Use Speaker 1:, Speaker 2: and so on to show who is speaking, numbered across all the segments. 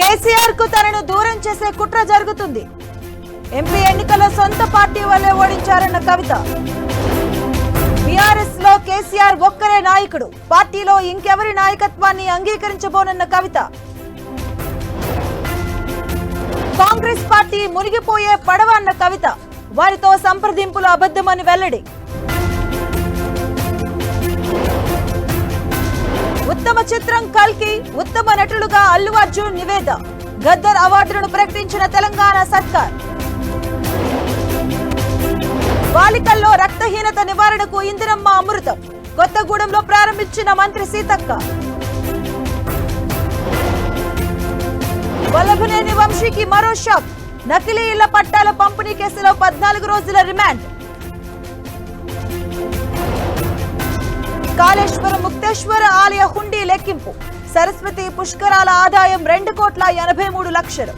Speaker 1: కేసీఆర్ కు తనను దూరం చేసే కుట్ర జరుగుతుంది. ఎంపీ ఎన్నికల్లో సొంత పార్టీ వల్లే ఓడించారన్న కవిత. బీఆర్ఎస్ లో కేసీఆర్ ఒక్కరే నాయకుడు, పార్టీలో ఇంకెవరి నాయకత్వాన్ని అంగీకరించబోనన్న కవిత. కాంగ్రెస్ పార్టీ మునిగిపోయే పడవ అన్న కవిత. వారితో సంప్రదింపులు అబద్ధమని వెల్లడి. ఉత్తమ చిత్రం కల్కి, ఉత్తమ నటులుగా అల్లు అర్జున్, నివేద. గద్దర్ అవార్డులను ప్రకటించిన తెలంగాణ సర్కార్. బాలికల్లో రక్తహీనత నివారణకు ఇందిరమ్మ అమృతం. కొత్తగూడెంలో ప్రారంభించిన మంత్రి సీతక్క. వల్లభనేని వంశీకి మరో షాక్. నకిలీ ఇళ్ల పట్టాల పంపిణీ కేసులో 14 రోజుల రిమాండ్. కాళేశ్వరం ముక్తేశ్వర ఆలయ హుండీ లెక్కింపు. సరస్వతి పుష్కరాల ఆదాయం 2,83,00,000.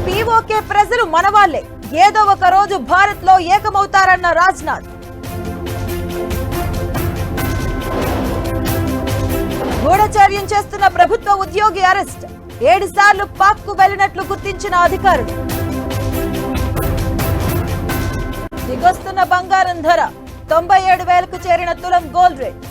Speaker 1: పీఓకే ప్రజలు మనవాళ్లే, ఏదో ఒక రోజు భారత్ లో ఏకమవుతారన్న రాజ్నాథ్. గూఢచర్యం చేస్తున్న ప్రభుత్వ ఉద్యోగి అరెస్ట్. 7 సార్లు పాక్ కు వెళ్లినట్లు గుర్తించిన అధికారులు. దిగొస్తున్న బంగారం ధర 97,000కు చేరిన తులం గోల్డ్ రేట్.